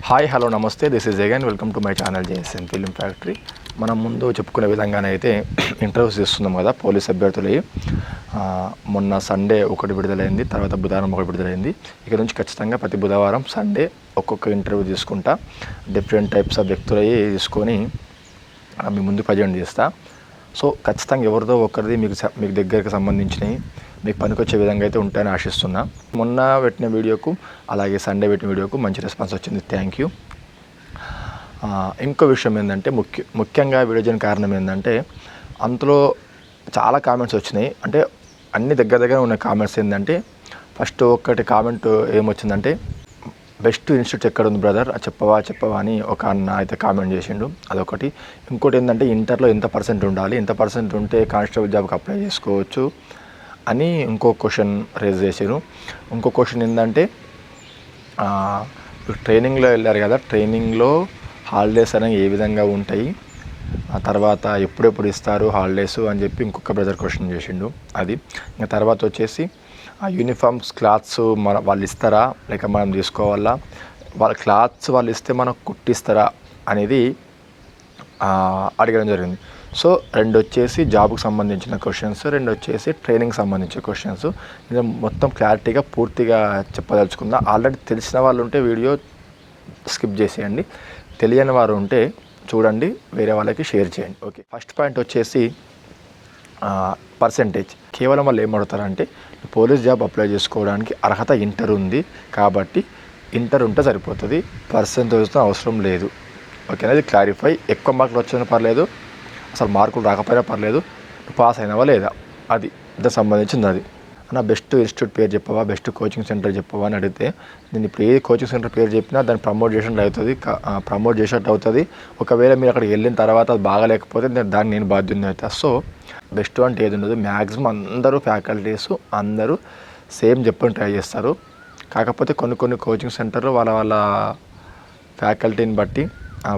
Hi hello నమస్తే, this is again welcome to my channel JSN film factory. మనం ముందు చెప్పుకునే విధంగానే అయితే ఇంటర్వ్యూస్ చేస్తున్నాం కదా పోలీస్ అభ్యర్థులవి. మొన్న సండే ఒకటి విడుదలైంది, తర్వాత బుధవారం ఒకటి విడుదలైంది. ఇక నుంచి ఖచ్చితంగా ప్రతి బుధవారం సండే ఒక్కొక్క ఇంటర్వ్యూ తీసుకుంటా, డిఫరెంట్ టైప్స్ ఆఫ్ వ్యక్తులవి తీసుకొని మీ ముందు ప్రజెంట్ చేస్తా. సో ఖచ్చితంగా ఎవరిదో ఒకరిది మీకు దగ్గరికి సంబంధించినవి మీకు పనికొచ్చే విధంగా అయితే ఉంటాయని ఆశిస్తున్నా. మొన్న పెట్టిన వీడియోకు అలాగే సండే పెట్టిన వీడియోకు మంచి రెస్పాన్స్ వచ్చింది, థ్యాంక్ యూ. ఇంకో విషయం ఏంటంటే ముఖ్యంగా వీడియో చేయడానికి కారణం ఏంటంటే అందులో చాలా కామెంట్స్ వచ్చినాయి. అంటే అన్ని దగ్గర ఉన్న కామెంట్స్ ఏంటంటే ఫస్ట్ ఒకటి కామెంట్ ఏమొచ్చిందంటే బెస్ట్ ఇన్స్టిట్యూట్ ఎక్కడ ఉంది బ్రదర్ చెప్పవా అని ఒక అన్న అయితే కామెంట్ చేసిండు, అదొకటి. ఇంకోటి ఏంటంటే ఇంటర్లో ఎంత పర్సెంట్ ఉండాలి, ఎంత పర్సెంట్ ఉంటే కానిస్టేబుల్ జాబ్కి అప్లై చేసుకోవచ్చు అని ఇంకో క్వశ్చన్ రేజ్ చేశారు. ఇంకో క్వశ్చన్ ఏంటంటే ట్రైనింగ్లో వెళ్ళారు కదా, ట్రైనింగ్లో హాలిడేస్ అనేవి ఏ విధంగా ఉంటాయి, ఆ తర్వాత ఎప్పుడెప్పుడు ఇస్తారు హాలిడేస్ అని చెప్పి ఇంకొక బ్రదర్ క్వశ్చన్ చేసిండు. అది ఇంకా తర్వాత వచ్చేసి ఆ యూనిఫామ్స్ క్లాత్స్ వాళ్ళు ఇస్తారా లేక మనం తీసుకోవాలా, వాళ్ళ క్లాత్స్ వాళ్ళు ఇస్తే మనకు కుట్టిస్తారా అనేది అడగడం జరిగింది. సో రెండు వచ్చేసి జాబ్కి సంబంధించిన క్వశ్చన్స్, రెండు వచ్చేసి ట్రైనింగ్ సంబంధించిన క్వశ్చన్స్. ఇది మొత్తం క్లారిటీగా పూర్తిగా చెప్పదలుచుకుందాం. ఆల్రెడీ తెలిసిన వాళ్ళు ఉంటే వీడియో స్కిప్ చేసేయండి, తెలియని వారు ఉంటే చూడండి, వేరే వాళ్ళకి షేర్ చేయండి. ఓకే, ఫస్ట్ పాయింట్ వచ్చేసి పర్సెంటేజ్. కేవలం వాళ్ళు ఏమడుగుతారంటే పోలీస్ జాబ్ అప్లై చేసుకోవడానికి అర్హత ఇంటర్ ఉంది కాబట్టి ఇంటర్ ఉంటే సరిపోతుంది, పర్సెంటేజ్తో అవసరం లేదు. ఓకేనా, ఇది క్లారిఫై. ఎక్కువ మార్కులు వచ్చినా పర్లేదు, అసలు మార్కులు రాకపోయినా పర్లేదు, పాస్ అయినావా లేదా, అది దానికి సంబంధించింది. అది నా బెస్ట్ ఇన్స్టిట్యూట్ పేరు చెప్పవా, బెస్ట్ కోచింగ్ సెంటర్ చెప్పవా అని అడిగితే నేను ఇప్పుడు ఏ కోచింగ్ సెంటర్ పేరు చెప్పినా దాన్ని ప్రమోట్ చేసినట్టు అవుతుంది. ఒకవేళ మీరు అక్కడికి వెళ్ళిన తర్వాత అది బాగాలేకపోతే దాన్ని నేను బాధ్యత అవుతాను. సో బెస్ట్ అంటే ఏది ఉండదు, మ్యాక్సిమం అందరూ ఫ్యాకల్టీస్ అందరూ సేమ్ చెప్పని ట్రై చేస్తారు. కాకపోతే కొన్ని కోచింగ్ సెంటర్లు వాళ్ళ ఫ్యాకల్టీని బట్టి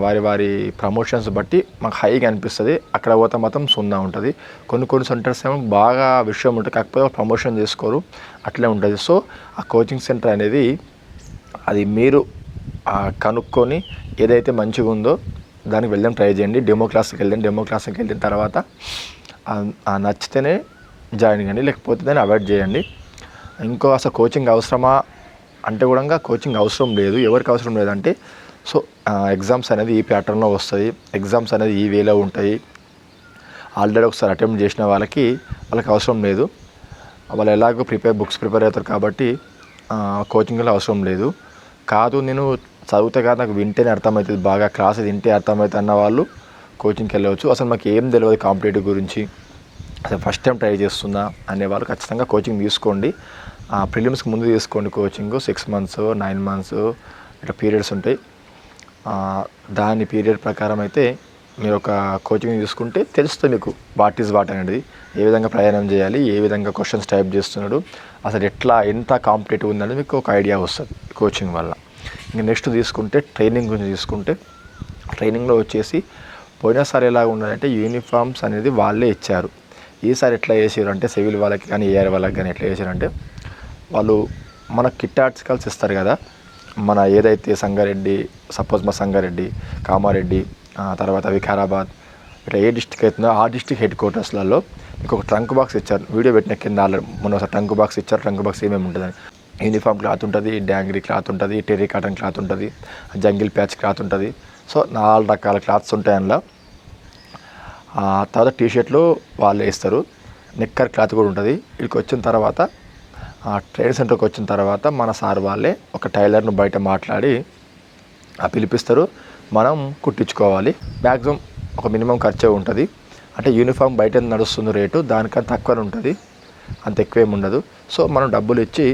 వారి ప్రమోషన్స్ బట్టి మాకు హైగా అనిపిస్తుంది, అక్కడ పోతే మాత్రం సున్నా ఉంటుంది. కొన్ని సెంటర్స్ ఏమో బాగా విషయం ఉంటుంది, కాకపోతే ప్రమోషన్ చేసుకోరు, అట్లే ఉంటుంది. సో ఆ కోచింగ్ సెంటర్ అనేది అది మీరు కనుక్కొని ఏదైతే మంచిగా ఉందో దానికి వెళ్ళడం ట్రై చేయండి. డెమో క్లాస్కి వెళ్ళిన తర్వాత నచ్చితేనే జాయిన్ కండి, లేకపోతే దాన్ని అవాయిడ్ చేయండి. ఇంకో అసలు కోచింగ్ అవసరమా అంటే కూడా కోచింగ్ అవసరం లేదు. ఎవరికి అవసరం లేదంటే సో ఎగ్జామ్స్ అనేది ఈ ప్యాటర్న్లో వస్తాయి, ఎగ్జామ్స్ అనేది ఈ వేలో ఉంటాయి. ఆల్రెడీ ఒకసారి అటెంప్ట్ చేసిన వాళ్ళకి అవసరం లేదు, వాళ్ళు ఎలాగో బుక్స్ ప్రిపేర్ అవుతారు కాబట్టి కోచింగ్లో అవసరం లేదు. కాదు నేను చదివితే కాదు నాకు వింటేనే అర్థమవుతుంది, బాగా క్లాస్ వింటే అర్థమవుతుంది అన్న వాళ్ళు కోచింగ్కి వెళ్ళవచ్చు. అసలు మాకు ఏం తెలియదు కాంపిటేటివ్ గురించి, అసలు ఫస్ట్ టైం ట్రై చేస్తున్నా అనేవాళ్ళు ఖచ్చితంగా కోచింగ్ తీసుకోండి. ప్రిలిమ్స్కి ముందు తీసుకోండి కోచింగ్, 6 months 9 months ఇట్లా పీరియడ్స్ ఉంటాయి. దాని పీరియడ్ ప్రకారం అయితే మీరు ఒక కోచింగ్ తీసుకుంటే తెలుస్తుంది మీకు వాట్ ఈజ్ వాట్ అనేది, ఏ విధంగా ప్రయాణం చేయాలి, ఏ విధంగా క్వశ్చన్స్ టైప్ చేస్తున్నాడు, అసలు ఎంత కాంపిటేటివ్ ఉందనేది మీకు ఒక ఐడియా వస్తుంది కోచింగ్ వల్ల. ఇంకా నెక్స్ట్ తీసుకుంటే ట్రైనింగ్ గురించి తీసుకుంటే ట్రైనింగ్లో వచ్చేసి పోయినసారి ఎలా ఉన్నదంటే యూనిఫామ్స్ అనేది వాళ్ళే ఇచ్చారు. ఈసారి ఎట్లా చేసారు అంటే సివిల్ వాళ్ళకి కానీ ఏఆర్ వాళ్ళకి కానీ ఎట్లా చేశారంటే వాళ్ళు మన కిట్ ఆర్టికల్స్ ఇస్తారు కదా, మన ఏదైతే సంగారెడ్డి, సపోజ్ మా సంగారెడ్డి, కామారెడ్డి, తర్వాత వికారాబాద్ ఇట్లా ఏ డిస్టిక్ అవుతుందో ఆ డిస్టిక్ హెడ్ క్వార్టర్స్లలో మీకు ఒక ట్రంక్ బాక్స్ ఇచ్చారు. వీడియో పెట్టిన కింద మొన్న ఒకసారి ట్రంక్ బాక్స్ ఇచ్చారు. ట్రంక్ బాక్స్ ఏమేమి ఉంటుందని యూనిఫామ్ క్లాత్ ఉంటుంది, డ్యాంగ్రీ క్లాత్ ఉంటుంది, టెర్రీ కాటన్ క్లాత్ ఉంటుంది, జంగిల్ ప్యాచ్ క్లాత్ ఉంటుంది. సో 4 రకాల క్లాత్స్ ఉంటాయి అందులో. తర్వాత టీషర్ట్లు వాళ్ళే ఇస్తారు, నిక్కర్ క్లాత్ కూడా ఉంటుంది. ఇక్కడికి వచ్చిన తర్వాత ట్రైనింగ్ సెంటర్కి వచ్చిన తర్వాత మన సార్ వాళ్ళే ఒక టైలర్ను బయట మాట్లాడి పిలిపిస్తారు, మనం కుట్టించుకోవాలి. మ్యాక్సిమం ఒక మినిమం ఖర్చే ఉంటుంది. అంటే యూనిఫామ్ బయట నడుస్తుంది రేటు దానికన్నా తక్కువనే ఉంటుంది, అంత ఎక్కువేమి ఉండదు. సో మనం డబ్బులు ఇచ్చి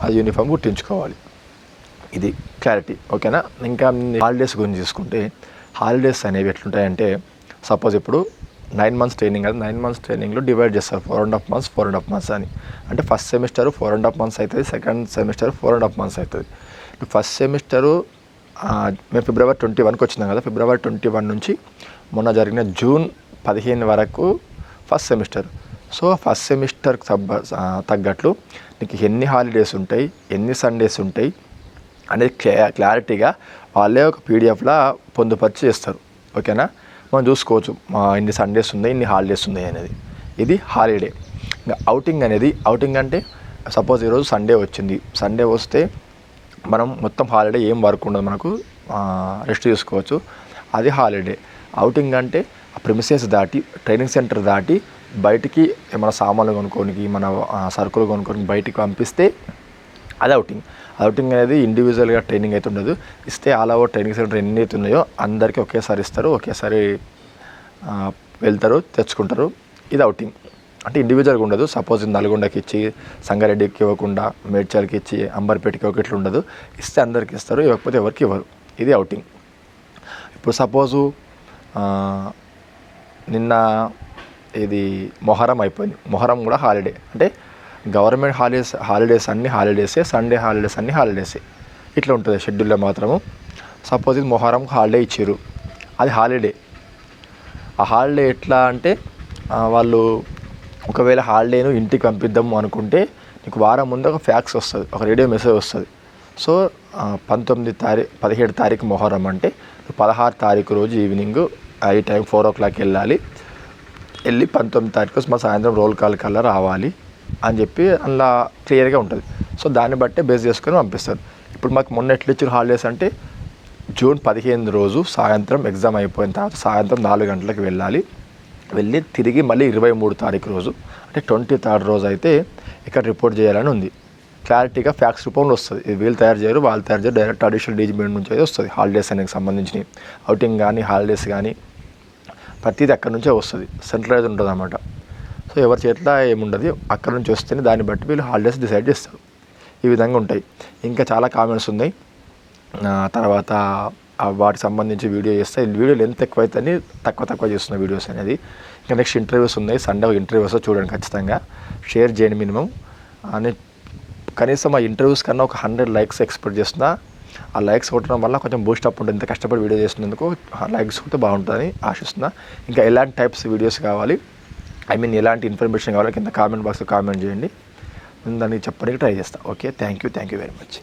ఆ యూనిఫామ్ కుట్టించుకోవాలి, ఇది క్లారిటీ. ఓకేనా. ఇంకా హాలిడేస్ గురించి తీసుకుంటే హాలిడేస్ అనేవి ఎట్లుంటాయంటే సపోజ్ ఇప్పుడు 9 months ట్రైనింగ్ అది 9 months ట్రైనింగ్లో డివైడ్ చేస్తారు 4.5 months అని. అంటే ఫస్ట్ సెమిస్టర్ 4.5 months అవుతుంది, సెకండ్ సెమిస్టర్ 4.5 months అవుతుంది. ఫస్ట్ సెమిస్టరు మేము February 21కి వచ్చినాం కదా, February 21 నుంచి మొన్న జరిగిన June 15 వరకు ఫస్ట్ సెమిస్టర్. సో ఫస్ట్ సెమిస్టర్కి తగ్గట్లు నీకు ఎన్ని హాలిడేస్ ఉంటాయి, ఎన్ని సండేస్ ఉంటాయి, అనేది క్లారిటీగా వాళ్ళే ఒక పీడిఎఫ్లా పొందుపరిచి చేస్తారు. ఓకేనా, మనం చూసుకోవచ్చు ఇన్ని సండేస్ ఉన్నాయి, ఇన్ని హాలిడేస్ ఉన్నాయి అనేది. ఇది హాలిడే. ఇంకా అవుటింగ్ అంటే సపోజ్ ఈరోజు సండే వచ్చింది, సండే వస్తే మనం మొత్తం హాలిడే ఏం వర్క్ ఉండదు, మనకు రెస్ట్ చేసుకోవచ్చు, అది హాలిడే. అవుటింగ్ అంటే ప్రిమిసెస్ దాటి, ట్రైనింగ్ సెంటర్ దాటి బయటికి మన సామాన్లు కొనుక్కోనికి, మన సరుకులు కొనుక్కోనికి బయటికి పంపిస్తే అది అవుటింగ్ అనేది ఇండివిజువల్గా ట్రైనింగ్ అయితే ఉండదు. ఇస్తే ఆల్ ఓవర్ ట్రైనింగ్ సెంటర్ ఎన్ని అయితే ఉన్నాయో అందరికీ ఒకేసారి ఇస్తారు, ఒకేసారి వెళ్తారు, తెచ్చుకుంటారు. ఇది అవుటింగ్ అంటే ఇండివిజువల్గా ఉండదు. సపోజ్ నల్గొండకి ఇచ్చి, సంగారెడ్డికి ఇవ్వకుండా, మేడ్చల్కి ఇచ్చి, అంబర్పేటకి ఒక ఇట్లా ఉండదు. ఇస్తే అందరికి ఇస్తారు, ఇవ్వకపోతే ఎవరికి ఇవ్వరు. ఇది అవుటింగ్. ఇప్పుడు సపోజు నిన్న ఇది మొహరం అయిపోయింది, మొహరం కూడా హాలిడే. అంటే గవర్నమెంట్ హాలిడేస్ అన్ని హాలిడేసే, సండే హాలిడేస్ అన్ని హాలిడేసే, ఇట్లా ఉంటుంది షెడ్యూల్లో మాత్రము. సపోజ్ ఇది మొహరం హాలిడే ఇచ్చారు, అది హాలిడే. ఆ హాలిడే ఎట్లా అంటే వాళ్ళు ఒకవేళ హాలిడేను ఇంటికి పంపిద్దాము అనుకుంటే నీకు వారం ముందు ఒక ఫ్యాక్స్ వస్తుంది, ఒక రేడియో మెసేజ్ వస్తుంది. సో 17 తారీఖు మొహరం అంటే 16 తారీఖు రోజు ఈవినింగ్ ఈ టైం 4 o'clock వెళ్ళి 19 తారీఖు రోజు మా సాయంత్రం రోల్ కాల్ కల్లా రావాలి అని చెప్పి అందులో క్లియర్గా ఉంటుంది. సో దాన్ని బట్టే బేస్ చేసుకొని పంపిస్తారు. ఇప్పుడు మాకు మొన్న ఎట్లా ఇచ్చిన హాలిడేస్ అంటే జూన్ 15 రోజు సాయంత్రం ఎగ్జామ్ అయిపోయిన తర్వాత సాయంత్రం 4 గంటలకు వెళ్ళి తిరిగి మళ్ళీ 23 తారీఖు రోజు అంటే 23rd రోజు అయితే ఇక్కడ రిపోర్ట్ చేయాలని ఉంది. క్లారిటీగా ఫ్యాక్స్ రూపంలో వస్తుంది. ఇది వీళ్ళు తయారు చేయరు, వాళ్ళు తయారు చేయరు, డైరెక్ట్ అడిషనల్ డీజీమెంట్ నుంచి అయితే వస్తుంది. హాలిడేస్ అనేది సంబంధించినవి అవుటింగ్ కానీ హాలిడేస్ కానీ ప్రతిదీ అక్కడి నుంచే వస్తుంది, సెంట్రలైజ్ ఉంటుంది అన్నమాట. సో ఎవరి చేతిలో ఏముండదు, అక్కడ నుంచి వస్తేనే దాన్ని బట్టి వీళ్ళు హాలిడేస్ డిసైడ్ చేస్తారు. ఈ విధంగా ఉంటాయి. ఇంకా చాలా కామెంట్స్ ఉన్నాయి. తర్వాత వాటికి సంబంధించి వీడియో చేస్తే వీడియో లెంత్ ఎక్కువ అవుతుంది, తక్కువ చేస్తున్న వీడియోస్ అనేది. ఇంకా నెక్స్ట్ ఇంటర్వ్యూస్ ఉన్నాయి, సండే ఇంటర్వ్యూస్ చూడండి ఖచ్చితంగా, షేర్ చేయండి మినిమం అని. కనీసం ఆ ఇంటర్వ్యూస్ కన్నా ఒక 100 likes ఎక్స్పెక్ట్ చేస్తున్నా. ఆ లైక్స్ కొట్టడం వల్ల కొంచెం బూస్ట్ అప్ ఉంటుంది, ఇంత కష్టపడి వీడియో చేసినందుకు లైక్స్ కొడితే బాగుంటుందని ఆశిస్తున్నా. ఇంకా ఎలాంటి టైప్స్ వీడియోస్ కావాలి, ఎలాంటి ఇన్ఫర్మేషన్ కావాలి కింద కామెంట్ బాక్స్లో కామెంట్ చేయండి, నేను దానికి చెప్పడానికి ట్రై చేస్తాను. Okay, thank you very much.